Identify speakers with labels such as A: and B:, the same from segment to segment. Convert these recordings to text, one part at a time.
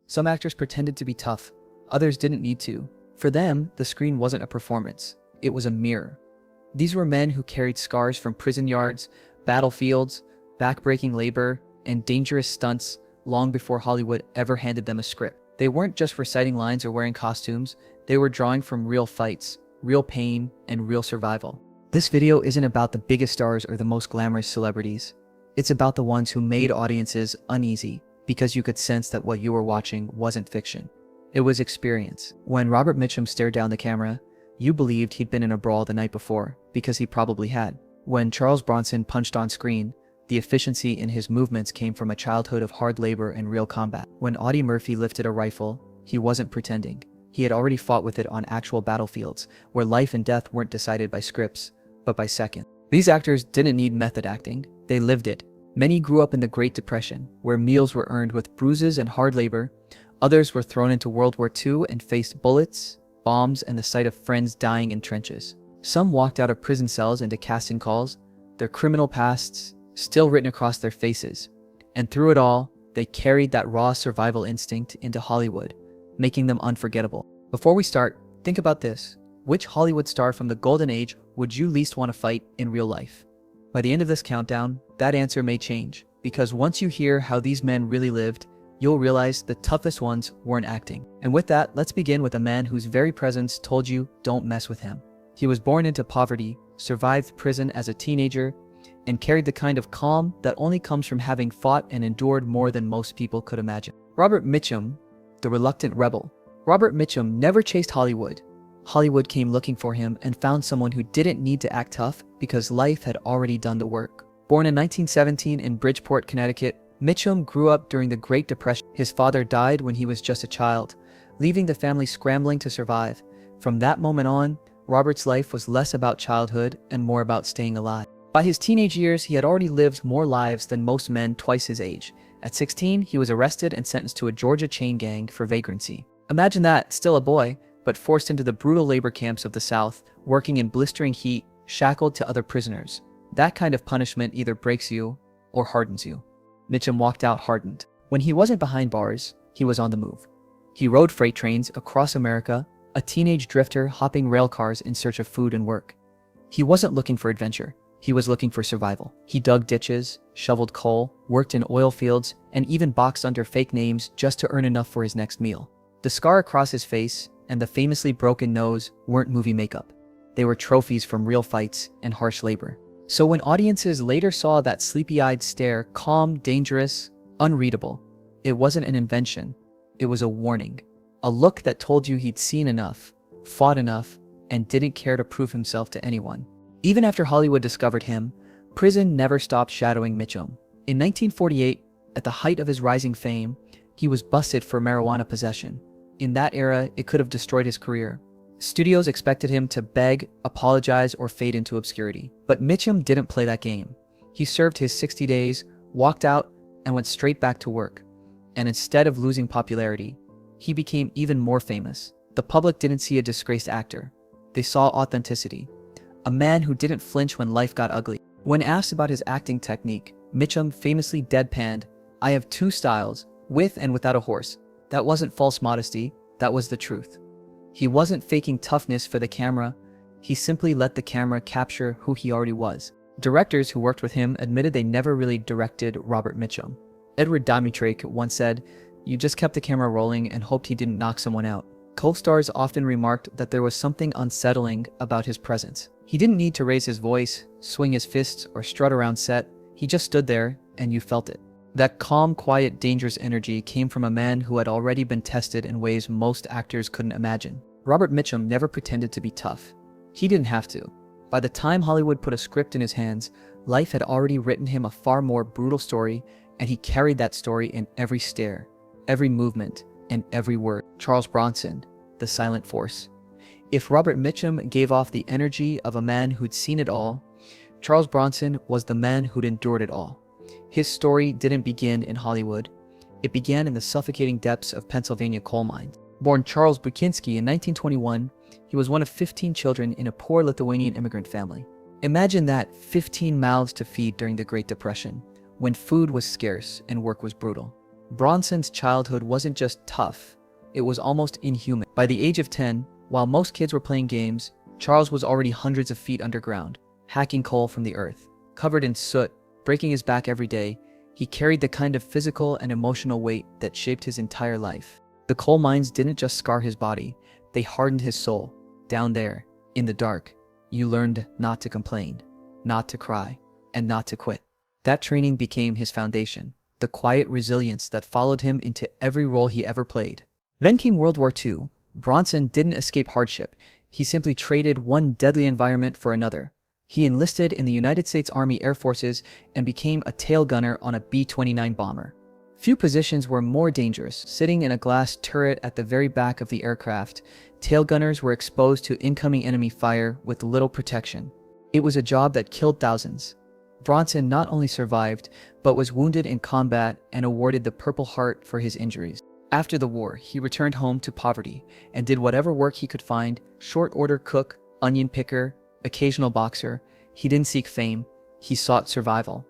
A: Some actors pretended to be tough, others didn't need to. For them, the screen wasn't a performance, it was a mirror. These were men who carried scars from prison yards, battlefields, backbreaking labor, and dangerous stunts long before Hollywood ever handed them a script. They weren't just reciting lines or wearing costumes, they were drawing from real fights, real pain, and real survival. This video isn't about the biggest stars or the most glamorous celebrities. It's about the ones who made audiences uneasy because you could sense that what you were watching wasn't fiction. It was experience. When Robert Mitchum stared down the camera, you believed he'd been in a brawl the night before, because he probably had. When Charles Bronson punched on screen, the efficiency in his movements came from a childhood of hard labor and real combat. When Audie Murphy lifted a rifle, he wasn't pretending. He had already fought with it on actual battlefields, where life and death weren't decided by scripts, but by second. These actors didn't need method acting, they lived it. Many grew up in the Great Depression, where meals were earned with bruises and hard labor. Others were thrown into World War II and faced bullets, bombs, and the sight of friends dying in trenches. Some walked out of prison cells into casting calls, their criminal pasts still written across their faces. And through it all, they carried that raw survival instinct into Hollywood, making them unforgettable. Before we start, think about this. Which Hollywood star from the golden age would you least want to fight in real life? By the end of this countdown, that answer may change, because once you hear how these men really lived, you'll realize the toughest ones weren't acting. And with that, let's begin with a man whose very presence told you don't mess with him. He was born into poverty, survived prison as a teenager, and carried the kind of calm that only comes from having fought and endured more than most people could imagine. Robert Mitchum, the reluctant rebel. Robert Mitchum never chased Hollywood. Hollywood came looking for him and found someone who didn't need to act tough because life had already done the work. Born in 1917 in Bridgeport, Connecticut, Mitchum grew up during the Great Depression. His father died when he was just a child, leaving the family scrambling to survive. From that moment on, Robert's life was less about childhood and more about staying alive. By his teenage years, he had already lived more lives than most men twice his age. At 16, he was arrested and sentenced to a Georgia chain gang for vagrancy. Imagine that, still a boy, but forced into the brutal labor camps of the South, working in blistering heat, shackled to other prisoners. That kind of punishment either breaks you or hardens you. Mitchum walked out hardened. When he wasn't behind bars, he was on the move. He rode freight trains across America, a teenage drifter hopping rail cars in search of food and work. He wasn't looking for adventure. He was looking for survival. He dug ditches, shoveled coal, worked in oil fields, and even boxed under fake names just to earn enough for his next meal. The scar across his face and the famously broken nose weren't movie makeup. They were trophies from real fights and harsh labor. So when audiences later saw that sleepy-eyed stare, calm, dangerous, unreadable, it wasn't an invention, it was a warning. A look that told you he'd seen enough, fought enough, and didn't care to prove himself to anyone. Even after Hollywood discovered him, prison never stopped shadowing Mitchum. In 1948, at the height of his rising fame, he was busted for marijuana possession. In that era, it could have destroyed his career. Studios expected him to beg, apologize, or fade into obscurity. But Mitchum didn't play that game. He served his 60 days, walked out, and went straight back to work. And instead of losing popularity, he became even more famous. The public didn't see a disgraced actor. They saw authenticity. A man who didn't flinch when life got ugly. When asked about his acting technique, Mitchum famously deadpanned, "I have two styles, with and without a horse." That wasn't false modesty, that was the truth. He wasn't faking toughness for the camera, he simply let the camera capture who he already was. Directors who worked with him admitted they never really directed Robert Mitchum. Edward Dmytryk once said, "You just kept the camera rolling and hoped he didn't knock someone out." Co-stars often remarked that there was something unsettling about his presence. He didn't need to raise his voice, swing his fists, or strut around set. He just stood there, and you felt it. That calm, quiet, dangerous energy came from a man who had already been tested in ways most actors couldn't imagine. Robert Mitchum never pretended to be tough. He didn't have to. By the time Hollywood put a script in his hands, life had already written him a far more brutal story, and he carried that story in every stare, every movement, and every word. Charles Bronson, the silent force. If Robert Mitchum gave off the energy of a man who'd seen it all, Charles Bronson was the man who'd endured it all. His story didn't begin in Hollywood. It began in the suffocating depths of Pennsylvania coal mines. Born Charles Bronson in 1921, he was one of 15 children in a poor Lithuanian immigrant family. Imagine that, 15 mouths to feed during the Great Depression, when food was scarce and work was brutal. Bronson's childhood wasn't just tough, it was almost inhuman. By the age of 10, while most kids were playing games, Charles was already hundreds of feet underground, hacking coal from the earth. Covered in soot, breaking his back every day, he carried the kind of physical and emotional weight that shaped his entire life. The coal mines didn't just scar his body, they hardened his soul. Down there, in the dark, you learned not to complain, not to cry, and not to quit. That training became his foundation, the quiet resilience that followed him into every role he ever played. Then came World War II. Bronson didn't escape hardship. He simply traded one deadly environment for another. He enlisted in the United States Army Air Forces and became a tail gunner on a B-29 bomber. Few positions were more dangerous. Sitting in a glass turret at the very back of the aircraft, tail gunners were exposed to incoming enemy fire with little protection. It was a job that killed thousands. Bronson not only survived, but was wounded in combat and awarded the Purple Heart for his injuries. After the war, he returned home to poverty and did whatever work he could find: short order cook, onion picker, occasional boxer. He didn't seek fame, he sought survival.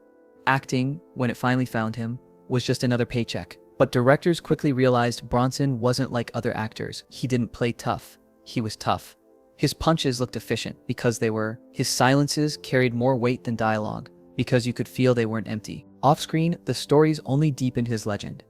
A: Acting, when it finally found him, was just another paycheck. But directors quickly realized Bronson wasn't like other actors. He didn't play tough, he was tough. His punches looked efficient because they were. His silences carried more weight than dialogue because you could feel they weren't empty. Off-screen, the stories only deepened his legend.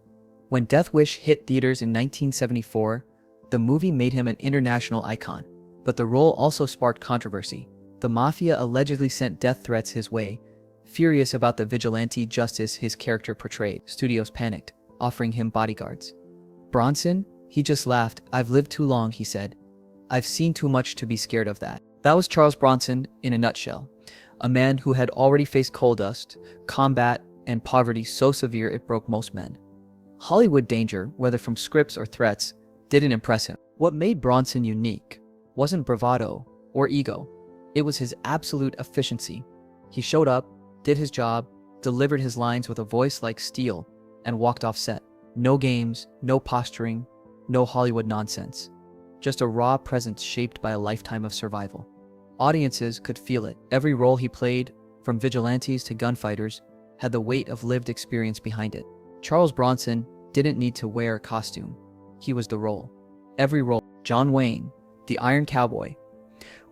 A: When Death Wish hit theaters in 1974, the movie made him an international icon. But the role also sparked controversy. The mafia allegedly sent death threats his way. Furious about the vigilante justice his character portrayed, studios panicked, offering him bodyguards. Bronson, he just laughed. "I've lived too long," he said. "I've seen too much to be scared of that." That was Charles Bronson in a nutshell. A man who had already faced coal dust, combat, and poverty so severe it broke most men. Hollywood danger, whether from scripts or threats, didn't impress him. What made Bronson unique wasn't bravado or ego. It was his absolute efficiency. He showed up, did his job, delivered his lines with a voice like steel, and walked off set. No games, no posturing, no Hollywood nonsense. Just a raw presence shaped by a lifetime of survival. Audiences could feel it. Every role he played, from vigilantes to gunfighters, had the weight of lived experience behind it. Charles Bronson didn't need to wear a costume. He was the role. Every role. John Wayne, the Iron Cowboy.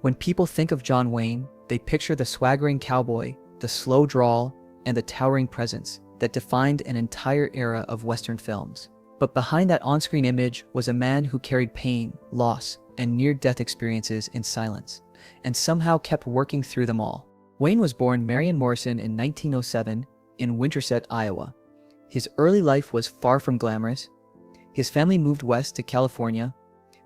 A: When people think of John Wayne, they picture the swaggering cowboy, the slow drawl, and the towering presence that defined an entire era of Western films. But behind that on-screen image was a man who carried pain, loss, and near-death experiences in silence, and somehow kept working through them all. Wayne was born Marion Morrison in 1907 in Winterset, Iowa. His early life was far from glamorous. His family moved west to California,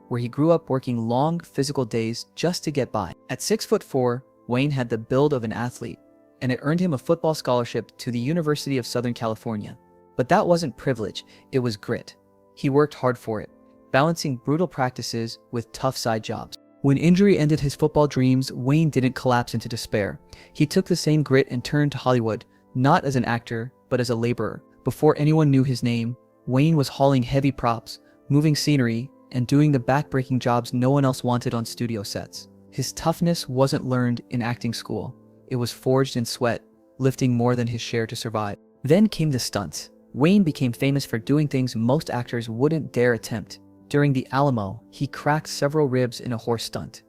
A: where he grew up working long physical days just to get by. At 6'4", Wayne had the build of an athlete, and it earned him a football scholarship to the University of Southern California. But that wasn't privilege, it was grit. He worked hard for it, balancing brutal practices with tough side jobs. When injury ended his football dreams, Wayne didn't collapse into despair. He took the same grit and turned to Hollywood, not as an actor, but as a laborer. Before anyone knew his name, Wayne was hauling heavy props, moving scenery, and doing the backbreaking jobs no one else wanted on studio sets. His toughness wasn't learned in acting school. It was forged in sweat, lifting more than his share to survive. Then came the stunts. Wayne became famous for doing things most actors wouldn't dare attempt. During the Alamo, he cracked several ribs in a horse stunt.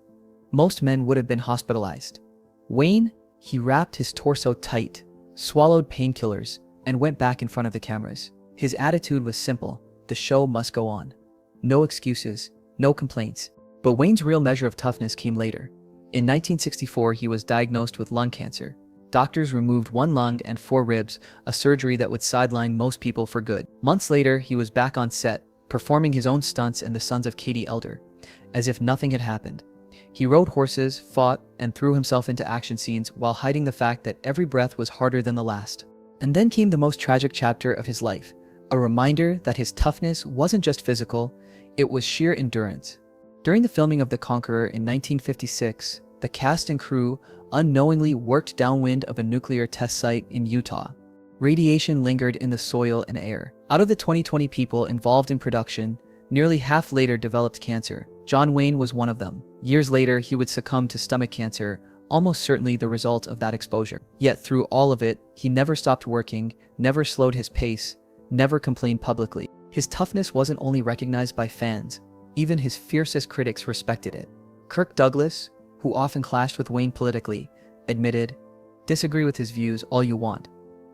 A: Most men would have been hospitalized. Wayne, he wrapped his torso tight, swallowed painkillers, and went back in front of the cameras. His attitude was simple: the show must go on. No excuses, no complaints. But Wayne's real measure of toughness came later. In 1964, he was diagnosed with lung cancer. Doctors removed one lung and 4 ribs, a surgery that would sideline most people for good. Months later, he was back on set, performing his own stunts in The Sons of Katie Elder, as if nothing had happened. He rode horses, fought, and threw himself into action scenes while hiding the fact that every breath was harder than the last. And then came the most tragic chapter of his life, a reminder that his toughness wasn't just physical, it was sheer endurance. During the filming of The Conqueror in 1956, the cast and crew unknowingly worked downwind of a nuclear test site in Utah. Radiation lingered in the soil and air. Out of the 20 people involved in production, nearly half later developed cancer. John Wayne was one of them. Years later, he would succumb to stomach cancer, almost certainly the result of that exposure. Yet through all of it, he never stopped working, never slowed his pace, never complained publicly. His toughness wasn't only recognized by fans, even his fiercest critics respected it. Kirk Douglas, who often clashed with Wayne politically, admitted, "Disagree with his views all you want,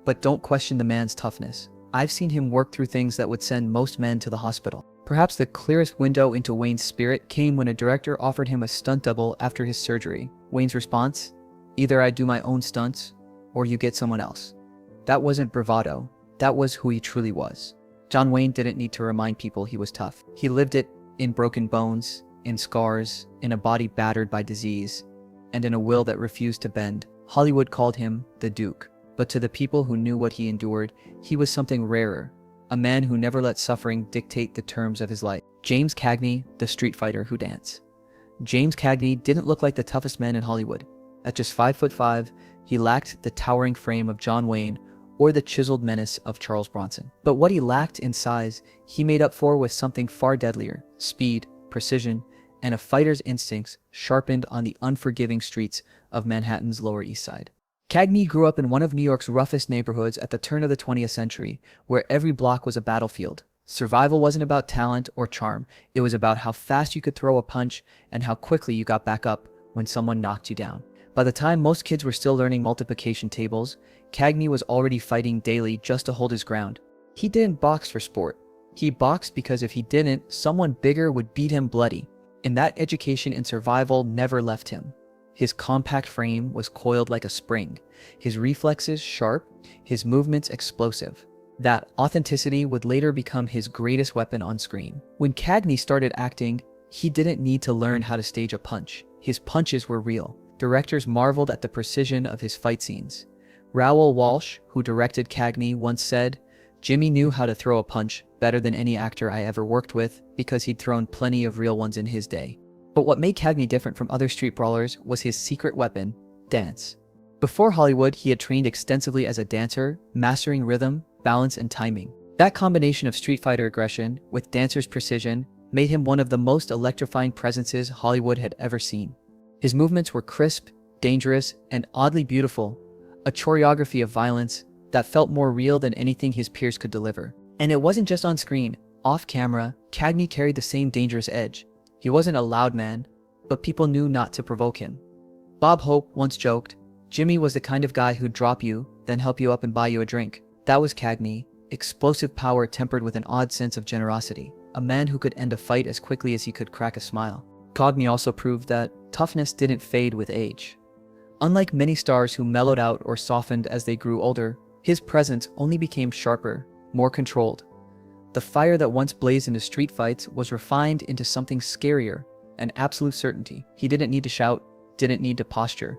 A: but don't question the man's toughness. I've seen him work through things that would send most men to the hospital." Perhaps the clearest window into Wayne's spirit came when a director offered him a stunt double after his surgery. Wayne's response? "Either I do my own stunts, or you get someone else." That wasn't bravado. That was who he truly was. John Wayne didn't need to remind people he was tough. He lived it in broken bones, in scars, in a body battered by disease, and in a will that refused to bend. Hollywood called him the Duke, but to the people who knew what he endured, he was something rarer, a man who never let suffering dictate the terms of his life. James Cagney, the street fighter who danced. James Cagney didn't look like the toughest man in Hollywood. At just 5'5", he lacked the towering frame of John Wayne or the chiseled menace of Charles Bronson. But what he lacked in size, he made up for with something far deadlier: speed, precision, and a fighter's instincts sharpened on the unforgiving streets of Manhattan's Lower East Side. Cagney grew up in one of New York's roughest neighborhoods at the turn of the 20th century, where every block was a battlefield. Survival wasn't about talent or charm. It was about how fast you could throw a punch and how quickly you got back up when someone knocked you down. By the time most kids were still learning multiplication tables, Cagney was already fighting daily just to hold his ground. He didn't box for sport. He boxed because if he didn't, someone bigger would beat him bloody. And that education in survival never left him. His compact frame was coiled like a spring, his reflexes sharp, his movements explosive. That authenticity would later become his greatest weapon on screen. When Cagney started acting, he didn't need to learn how to stage a punch. His punches were real. Directors marveled at the precision of his fight scenes. Raoul Walsh, who directed Cagney, once said, "Jimmy knew how to throw a punch better than any actor I ever worked with because he'd thrown plenty of real ones in his day." But what made Cagney different from other street brawlers was his secret weapon, dance. Before Hollywood, he had trained extensively as a dancer, mastering rhythm, balance, and timing. That combination of street fighter aggression with dancer's precision made him one of the most electrifying presences Hollywood had ever seen. His movements were crisp, dangerous, and oddly beautiful, a choreography of violence that felt more real than anything his peers could deliver. And it wasn't just on screen. Off camera, Cagney carried the same dangerous edge. He wasn't a loud man, but people knew not to provoke him. Bob Hope once joked, "Jimmy was the kind of guy who'd drop you, then help you up and buy you a drink." That was Cagney, explosive power tempered with an odd sense of generosity, a man who could end a fight as quickly as he could crack a smile. Cagney also proved that toughness didn't fade with age. Unlike many stars who mellowed out or softened as they grew older, his presence only became sharper, more controlled. The fire that once blazed into street fights was refined into something scarier, an absolute certainty. He didn't need to shout, didn't need to posture.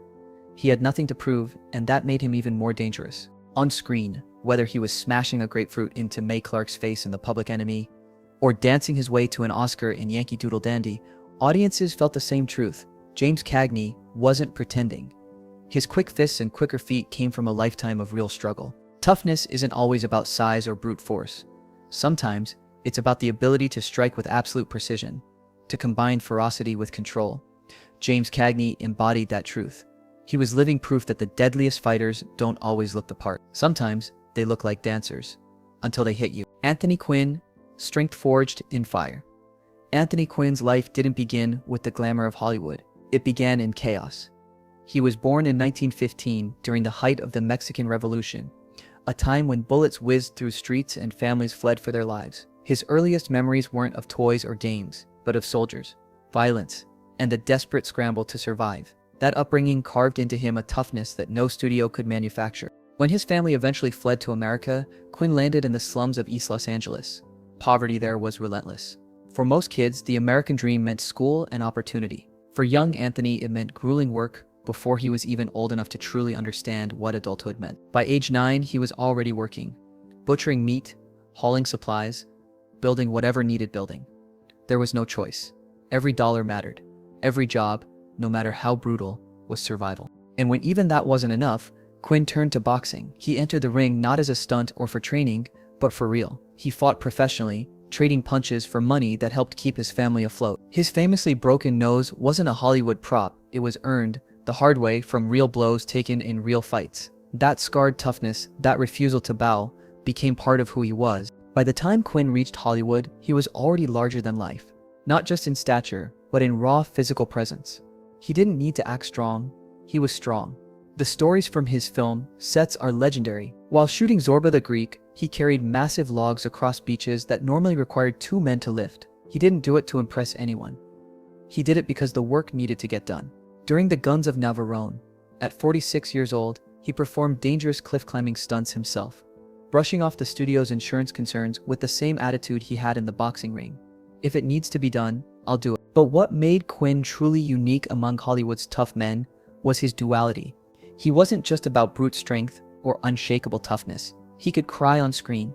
A: He had nothing to prove, and that made him even more dangerous. On screen, whether he was smashing a grapefruit into Mae Clark's face in The Public Enemy, or dancing his way to an Oscar in Yankee Doodle Dandy, audiences felt the same truth. James Cagney wasn't pretending. His quick fists and quicker feet came from a lifetime of real struggle. Toughness isn't always about size or brute force. Sometimes, it's about the ability to strike with absolute precision, to combine ferocity with control. James Cagney embodied that truth. He was living proof that the deadliest fighters don't always look the part. Sometimes, they look like dancers, until they hit you. Anthony Quinn, strength forged in fire. Anthony Quinn's life didn't begin with the glamour of Hollywood. It began in chaos. He was born in 1915 during the height of the Mexican Revolution, a time when bullets whizzed through streets and families fled for their lives. His earliest memories weren't of toys or games, but of soldiers, violence, and the desperate scramble to survive. That upbringing carved into him a toughness that no studio could manufacture. When his family eventually fled to America, Quinn landed in the slums of East Los Angeles. Poverty there was relentless. For most kids, the American dream meant school and opportunity. For young Anthony, it meant grueling work before he was even old enough to truly understand what adulthood meant. By age 9, he was already working, butchering meat, hauling supplies, building whatever needed building. There was no choice. Every dollar mattered. Every job, no matter how brutal, was survival. And when even that wasn't enough, Quinn turned to boxing. He entered the ring not as a stunt or for training, but for real. He fought professionally, trading punches for money that helped keep his family afloat. His famously broken nose wasn't a Hollywood prop, it was earned the hard way from real blows taken in real fights. That scarred toughness, that refusal to bow, became part of who he was. By the time Quinn reached Hollywood, he was already larger than life. Not just in stature, but in raw physical presence. He didn't need to act strong, he was strong. The stories from his film sets are legendary. While shooting Zorba the Greek, he carried massive logs across beaches that normally required 2 men to lift. He didn't do it to impress anyone. He did it because the work needed to get done. During the Guns of Navarone, at 46 years old, he performed dangerous cliff-climbing stunts himself, brushing off the studio's insurance concerns with the same attitude he had in the boxing ring. If it needs to be done, I'll do it. But what made Quinn truly unique among Hollywood's tough men was his duality. He wasn't just about brute strength or unshakable toughness. He could cry on screen.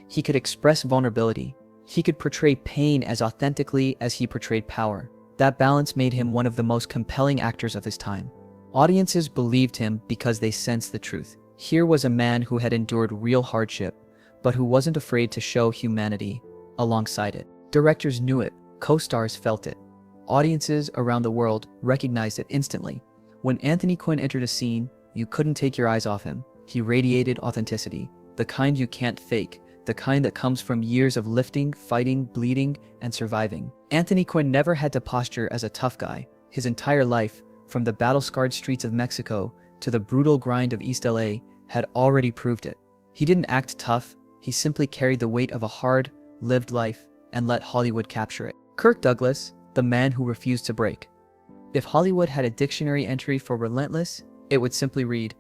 A: He could express vulnerability. He could portray pain as authentically as he portrayed power. That balance made him one of the most compelling actors of his time. Audiences believed him because they sensed the truth. Here was a man who had endured real hardship, but who wasn't afraid to show humanity alongside it. Directors knew it. Co-stars felt it. Audiences around the world recognized it instantly. When Anthony Quinn entered a scene, you couldn't take your eyes off him. He radiated authenticity, the kind you can't fake, the kind that comes from years of lifting, fighting, bleeding, and surviving. Anthony Quinn never had to posture as a tough guy. His entire life, from the battle-scarred streets of Mexico to the brutal grind of East LA, had already proved it. He didn't act tough, he simply carried the weight of a hard, lived life and let Hollywood capture it. Kirk Douglas, the man who refused to break. If Hollywood had a dictionary entry for relentless, it would simply read,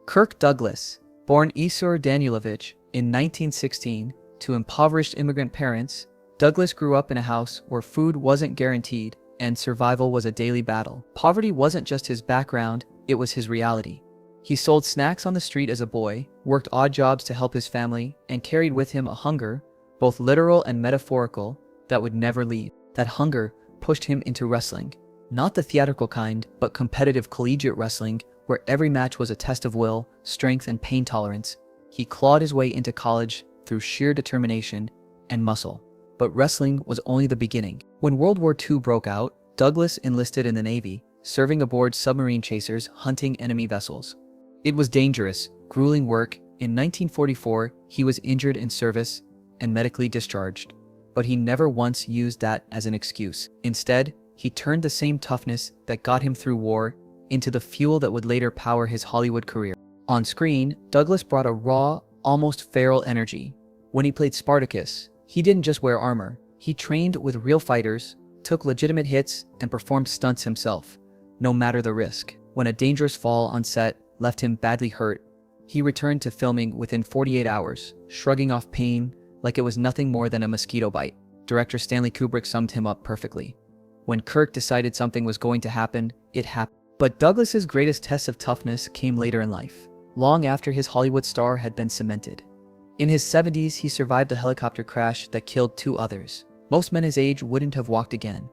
A: Kirk Douglas, born Isur Danilovich in 1916 to impoverished immigrant parents, Douglas grew up in a house where food wasn't guaranteed and survival was a daily battle. Poverty wasn't just his background, it was his reality. He sold snacks on the street as a boy, worked odd jobs to help his family, and carried with him a hunger, both literal and metaphorical, that would never leave. That hunger pushed him into wrestling. Not the theatrical kind, but competitive collegiate wrestling, where every match was a test of will, strength, and pain tolerance. He clawed his way into college through sheer determination and muscle. But wrestling was only the beginning. When World War II broke out, Douglas enlisted in the Navy, serving aboard submarine chasers hunting enemy vessels. It was dangerous, grueling work. In 1944, he was injured in service and medically discharged. But he never once used that as an excuse. Instead, he turned the same toughness that got him through war into the fuel that would later power his Hollywood career. On screen, Douglas brought a raw, almost feral energy. When he played Spartacus, he didn't just wear armor. He trained with real fighters, took legitimate hits, and performed stunts himself, no matter the risk. When a dangerous fall on set left him badly hurt, he returned to filming within 48 hours, shrugging off pain like it was nothing more than a mosquito bite. Director Stanley Kubrick summed him up perfectly. When Kirk decided something was going to happen, it happened. But Douglas's greatest test of toughness came later in life, long after his Hollywood star had been cemented. In his 70s, he survived a helicopter crash that killed 2 others. Most men his age wouldn't have walked again.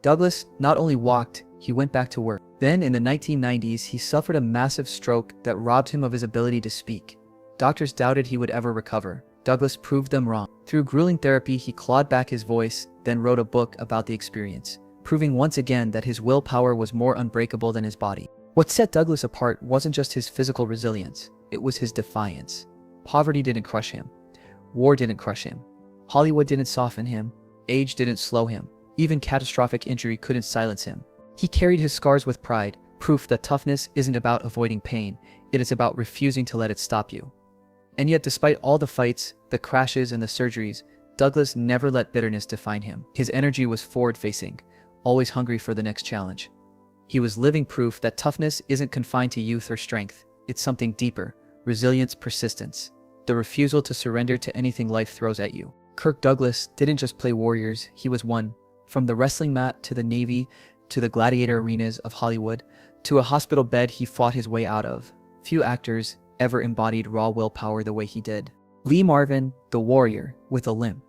A: Douglas not only walked, he went back to work. Then, in the 1990s, he suffered a massive stroke that robbed him of his ability to speak. Doctors doubted he would ever recover. Douglas proved them wrong. Through grueling therapy, he clawed back his voice, then wrote a book about the experience, proving once again that his willpower was more unbreakable than his body. What set Douglas apart wasn't just his physical resilience, it was his defiance. Poverty didn't crush him. War didn't crush him. Hollywood didn't soften him. Age didn't slow him. Even catastrophic injury couldn't silence him. He carried his scars with pride, proof that toughness isn't about avoiding pain, it is about refusing to let it stop you. And yet, despite all the fights, the crashes, and the surgeries, Douglas never let bitterness define him. His energy was forward-facing, always hungry for the next challenge. He was living proof that toughness isn't confined to youth or strength. It's something deeper: resilience, persistence, the refusal to surrender to anything life throws at you. Kirk Douglas didn't just play warriors, he was one. From the wrestling mat to the Navy, to the gladiator arenas of Hollywood, to a hospital bed he fought his way out of. Few actors ever embodied raw willpower the way he did. Lee Marvin, the warrior with a limp.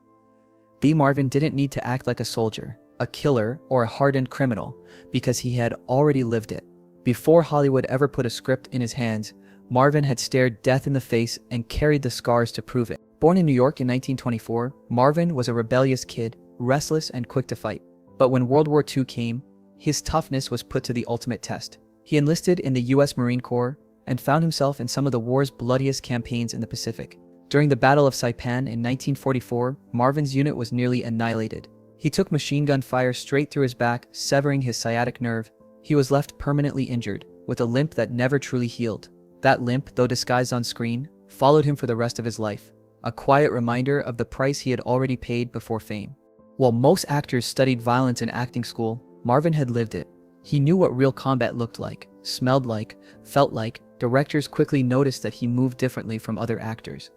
A: Lee Marvin didn't need to act like a soldier, a killer, or a hardened criminal, because he had already lived it. Before Hollywood ever put a script in his hands, Marvin had stared death in the face and carried the scars to prove it. Born in New York in 1924, Marvin was a rebellious kid, restless and quick to fight. But when World War II came, his toughness was put to the ultimate test. He enlisted in the US Marine Corps and found himself in some of the war's bloodiest campaigns in the Pacific. During the Battle of Saipan in 1944, Marvin's unit was nearly annihilated. He took machine gun fire straight through his back, severing his sciatic nerve. He was left permanently injured, with a limp that never truly healed. That limp, though disguised on screen, followed him for the rest of his life, a quiet reminder of the price he had already paid before fame. While most actors studied violence in acting school, Marvin had lived it. He knew what real combat looked like, smelled like, felt like. Directors quickly noticed that he moved differently from other actors.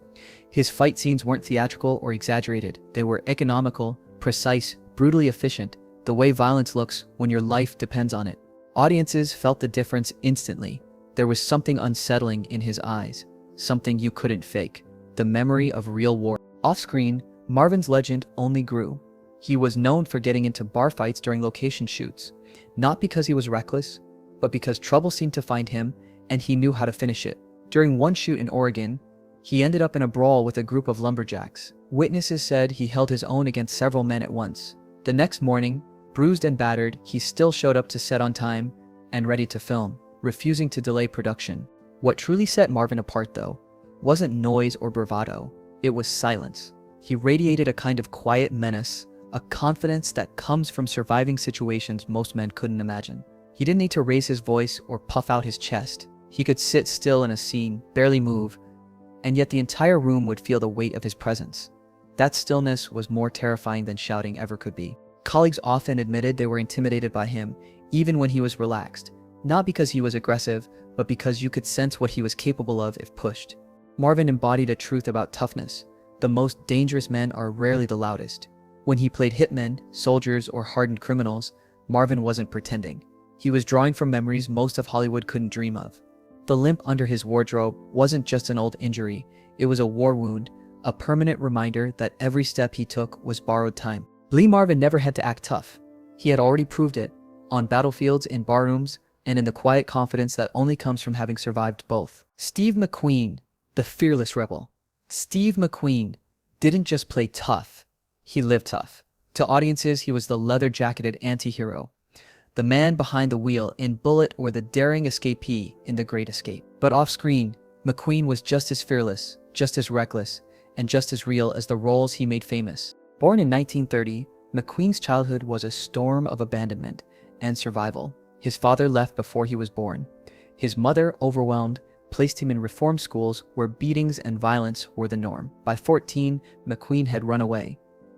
A: His fight scenes weren't theatrical or exaggerated. They were economical, precise, brutally efficient, the way violence looks when your life depends on it. Audiences felt the difference instantly. There was something unsettling in his eyes, something you couldn't fake, the memory of real war. Off-screen, Marvin's legend only grew. He was known for getting into bar fights during location shoots, not because he was reckless, but because trouble seemed to find him and he knew how to finish it. During one shoot in Oregon, he ended up in a brawl with a group of lumberjacks. Witnesses said he held his own against several men at once. The next morning, bruised and battered, he still showed up to set on time and ready to film, refusing to delay production. What truly set Marvin apart, though, wasn't noise or bravado. It was silence. He radiated a kind of quiet menace, a confidence that comes from surviving situations most men couldn't imagine. He didn't need to raise his voice or puff out his chest. He could sit still in a scene, barely move, and yet the entire room would feel the weight of his presence. That stillness was more terrifying than shouting ever could be. Colleagues often admitted they were intimidated by him, even when he was relaxed, not because he was aggressive, but because you could sense what he was capable of if pushed. Marvin embodied a truth about toughness. The most dangerous men are rarely the loudest. When he played hitmen, soldiers, or hardened criminals, Marvin wasn't pretending. He was drawing from memories most of Hollywood couldn't dream of. The limp under his wardrobe wasn't just an old injury, it was a war wound, a permanent reminder that every step he took was borrowed time. Lee Marvin never had to act tough. He had already proved it, on battlefields, in barrooms, and in the quiet confidence that only comes from having survived both. Steve McQueen, the fearless rebel. Steve McQueen didn't just play tough, he lived tough. To audiences, he was the leather-jacketed anti-hero, the man behind the wheel in Bullitt or the daring escapee in The Great Escape. But off-screen, McQueen was just as fearless, just as reckless, and just as real as the roles he made famous. Born in 1930, McQueen's childhood was a storm of abandonment and survival. His father left before he was born. His mother, overwhelmed, placed him in reform schools where beatings and violence were the norm. By 14, McQueen had run away,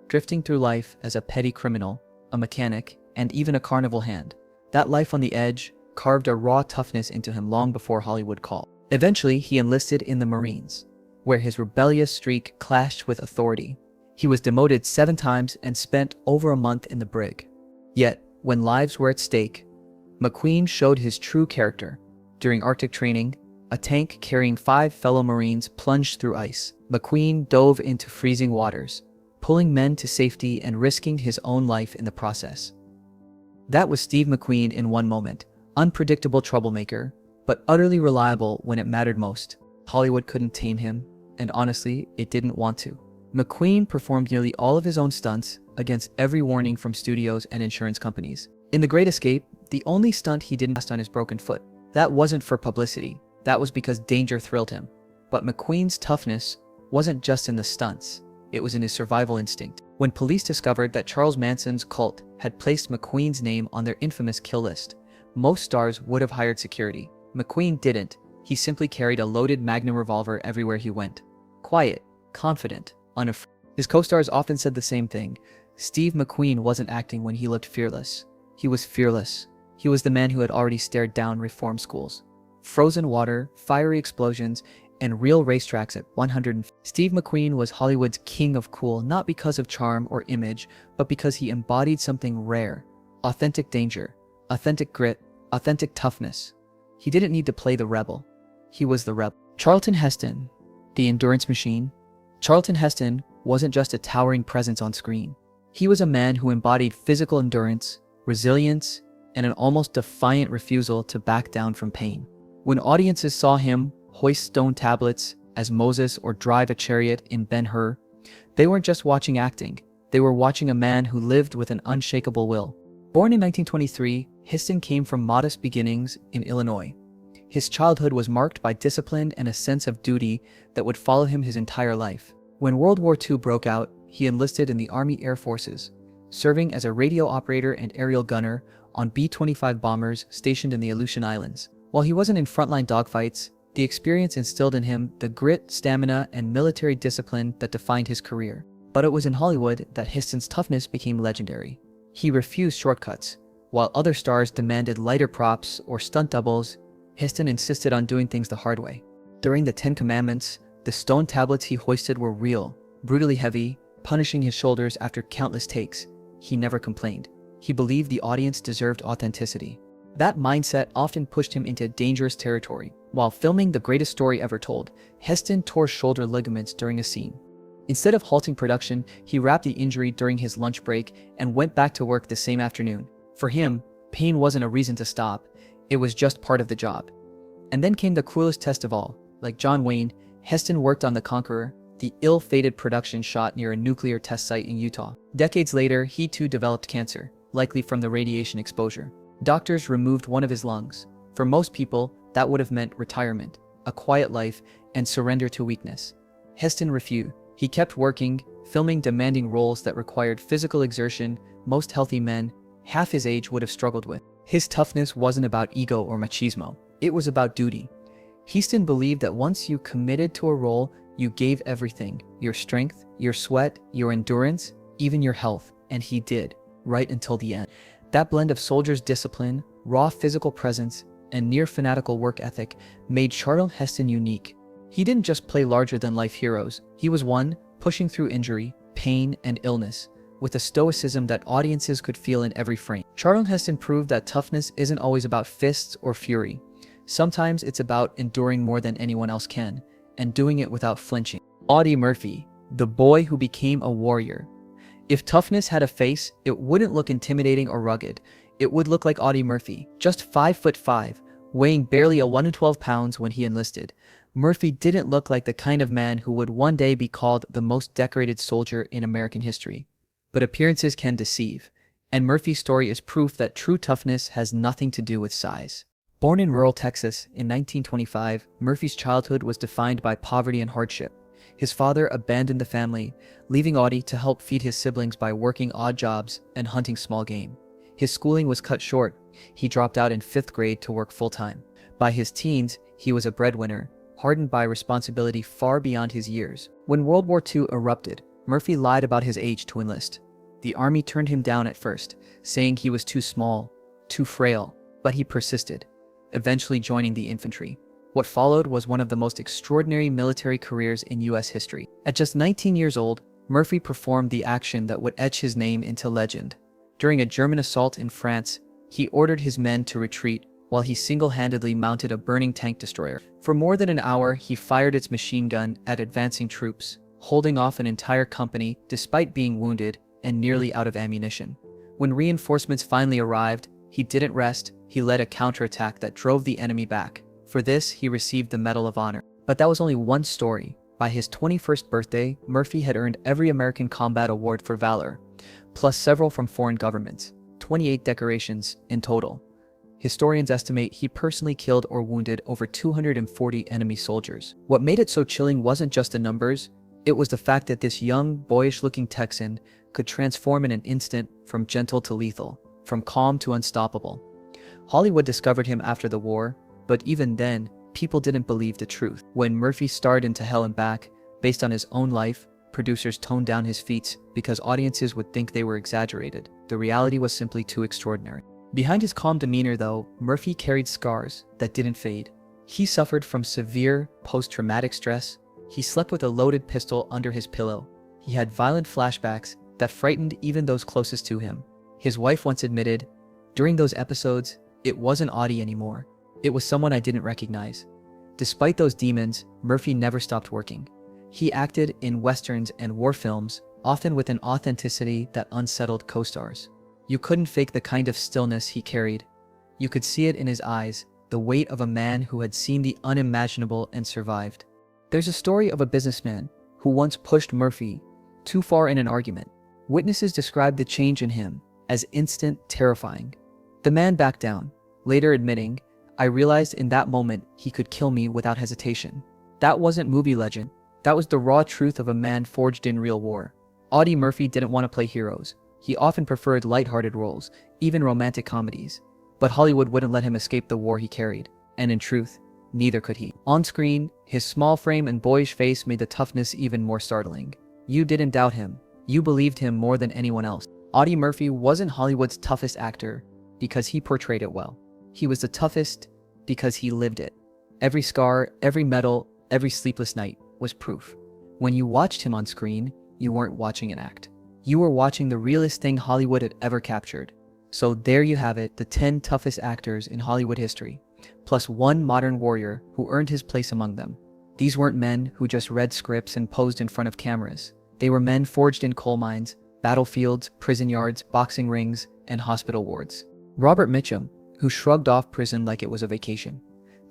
A: drifting through life as a petty criminal, a mechanic, and even a carnival hand. That life on the edge carved a raw toughness into him long before Hollywood called. Eventually, he enlisted in the Marines, where his rebellious streak clashed with authority. He was demoted 7 times and spent over a month in the brig. Yet, when lives were at stake, McQueen showed his true character. During Arctic training, a tank carrying 5 fellow Marines plunged through ice. McQueen dove into freezing waters, pulling men to safety and risking his own life in the process. That was Steve McQueen in one moment, unpredictable troublemaker, but utterly reliable when it mattered most. Hollywood couldn't tame him, and honestly, it didn't want to. McQueen performed nearly all of his own stunts against every warning from studios and insurance companies. In The Great Escape, the only stunt he didn't cast on his broken foot. That wasn't for publicity, that was because danger thrilled him. But McQueen's toughness wasn't just in the stunts, it was in his survival instinct. When police discovered that Charles Manson's cult had placed McQueen's name on their infamous kill list, most stars would have hired security. McQueen didn't. He simply carried a loaded Magnum revolver everywhere he went. Quiet, confident, unafraid. His co-stars often said the same thing. Steve McQueen wasn't acting when he looked fearless. He was fearless. He was the man who had already stared down reform schools, frozen water, fiery explosions, and real racetracks at 100. Steve McQueen was Hollywood's king of cool, not because of charm or image, but because he embodied something rare. Authentic danger, authentic grit, authentic toughness. He didn't need to play the rebel. He was the rebel. Charlton Heston, the endurance machine. Charlton Heston wasn't just a towering presence on screen. He was a man who embodied physical endurance, resilience, and an almost defiant refusal to back down from pain. When audiences saw him hoist stone tablets as Moses or drive a chariot in Ben-Hur, they weren't just watching acting, they were watching a man who lived with an unshakable will. Born in 1923, Heston came from modest beginnings in Illinois. His childhood was marked by discipline and a sense of duty that would follow him his entire life. When World War II broke out, he enlisted in the Army Air Forces, serving as a radio operator and aerial gunner on B-25 bombers stationed in the Aleutian Islands. While he wasn't in frontline dogfights, the experience instilled in him the grit, stamina, and military discipline that defined his career. But it was in Hollywood that Heston's toughness became legendary. He refused shortcuts. While other stars demanded lighter props or stunt doubles, Heston insisted on doing things the hard way. During the 10 Commandments, the stone tablets he hoisted were real, brutally heavy, punishing his shoulders after countless takes. He never complained. He believed the audience deserved authenticity. That mindset often pushed him into dangerous territory. While filming The Greatest Story Ever Told, Heston tore shoulder ligaments during a scene. Instead of halting production, he wrapped the injury during his lunch break and went back to work the same afternoon. For him, pain wasn't a reason to stop. It was just part of the job. And then came the cruelest test of all. Like John Wayne, Heston worked on The Conqueror, the ill-fated production shot near a nuclear test site in Utah. Decades later, he too developed cancer, likely from the radiation exposure. Doctors removed one of his lungs. For most people, that would have meant retirement, a quiet life, and surrender to weakness. Heston refused. He kept working, filming demanding roles that required physical exertion most healthy men, half his age, would have struggled with. His toughness wasn't about ego or machismo. It was about duty. Heston believed that once you committed to a role, you gave everything, your strength, your sweat, your endurance, even your health, and he did, right until the end. That blend of soldier's discipline, raw physical presence, and near-fanatical work ethic made Charlton Heston unique. He didn't just play larger-than-life heroes. He was one pushing through injury, pain, and illness, with a stoicism that audiences could feel in every frame. Charlton Heston proved that toughness isn't always about fists or fury. Sometimes it's about enduring more than anyone else can, and doing it without flinching. Audie Murphy, the boy who became a warrior. If toughness had a face, it wouldn't look intimidating or rugged. It would look like Audie Murphy, just 5'5", weighing barely 112 pounds when he enlisted. Murphy didn't look like the kind of man who would one day be called the most decorated soldier in American history. But appearances can deceive, and Murphy's story is proof that true toughness has nothing to do with size. Born in rural Texas in 1925, Murphy's childhood was defined by poverty and hardship. His father abandoned the family, leaving Audie to help feed his siblings by working odd jobs and hunting small game. His schooling was cut short. He dropped out in 5th grade to work full-time. By his teens, he was a breadwinner, hardened by responsibility far beyond his years. When World War II erupted, Murphy lied about his age to enlist. The army turned him down at first, saying he was too small, too frail, but he persisted, eventually joining the infantry. What followed was one of the most extraordinary military careers in U.S. history. At just 19 years old, Murphy performed the action that would etch his name into legend. During a German assault in France, he ordered his men to retreat while he single-handedly mounted a burning tank destroyer. For more than an hour, he fired its machine gun at advancing troops, holding off an entire company despite being wounded and nearly out of ammunition. When reinforcements finally arrived, he didn't rest. He led a counterattack that drove the enemy back. For this, he received the Medal of Honor. But that was only one story. By his 21st birthday, Murphy had earned every American Combat Award for valor, plus several from foreign governments, 28 decorations in total. Historians estimate he personally killed or wounded over 240 enemy soldiers. What made it so chilling wasn't just the numbers, it was the fact that this young, boyish-looking Texan could transform in an instant from gentle to lethal, from calm to unstoppable. Hollywood discovered him after the war, but even then, people didn't believe the truth. When Murphy starred in To Hell and Back, based on his own life, producers toned down his feats because audiences would think they were exaggerated. The reality was simply too extraordinary. Behind his calm demeanor, though, Murphy carried scars that didn't fade. He suffered from severe post-traumatic stress. He slept with a loaded pistol under his pillow. He had violent flashbacks that frightened even those closest to him. His wife once admitted, "During those episodes, it wasn't Audie anymore. It was someone I didn't recognize." Despite those demons, Murphy never stopped working. He acted in westerns and war films, often with an authenticity that unsettled co-stars. You couldn't fake the kind of stillness he carried. You could see it in his eyes, the weight of a man who had seen the unimaginable and survived. There's a story of a businessman who once pushed Murphy too far in an argument. Witnesses described the change in him as instant, terrifying. The man backed down, later admitting, I realized in that moment he could kill me without hesitation. That wasn't movie legend. That was the raw truth of a man forged in real war. Audie Murphy didn't want to play heroes. He often preferred lighthearted roles, even romantic comedies. But Hollywood wouldn't let him escape the war he carried. And in truth, neither could he. On screen, his small frame and boyish face made the toughness even more startling. You didn't doubt him. You believed him more than anyone else. Audie Murphy wasn't Hollywood's toughest actor because he portrayed it well. He was the toughest because he lived it. Every scar, every medal, every sleepless night was proof. When you watched him on screen, you weren't watching an act. You were watching the realest thing Hollywood had ever captured. So there you have it, the 10 toughest actors in Hollywood history, plus one modern warrior who earned his place among them. These weren't men who just read scripts and posed in front of cameras. They were men forged in coal mines, battlefields, prison yards, boxing rings, and hospital wards. Robert Mitchum, who shrugged off prison like it was a vacation.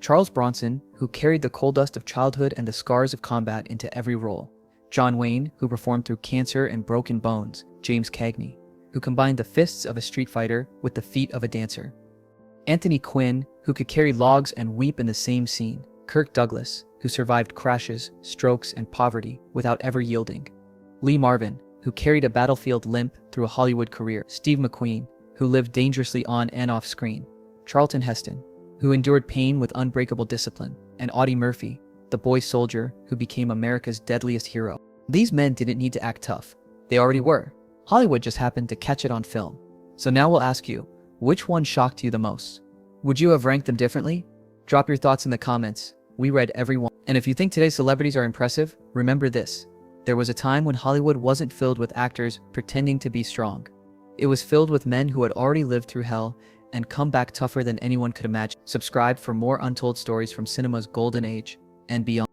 A: Charles Bronson, who carried the coal dust of childhood and the scars of combat into every role. John Wayne, who performed through cancer and broken bones. James Cagney, who combined the fists of a street fighter with the feet of a dancer. Anthony Quinn, who could carry logs and weep in the same scene. Kirk Douglas, who survived crashes, strokes, and poverty without ever yielding. Lee Marvin, who carried a battlefield limp through a Hollywood career. Steve McQueen, who lived dangerously on and off screen. Charlton Heston, who endured pain with unbreakable discipline. And Audie Murphy, the boy soldier who became America's deadliest hero. These men didn't need to act tough. They already were. Hollywood just happened to catch it on film. So now we'll ask you, which one shocked you the most? Would you have ranked them differently? Drop your thoughts in the comments. We read every one. And if you think today's celebrities are impressive, remember this. There was a time when Hollywood wasn't filled with actors pretending to be strong. It was filled with men who had already lived through hell and come back tougher than anyone could imagine. Subscribe for more untold stories from cinema's golden age and beyond.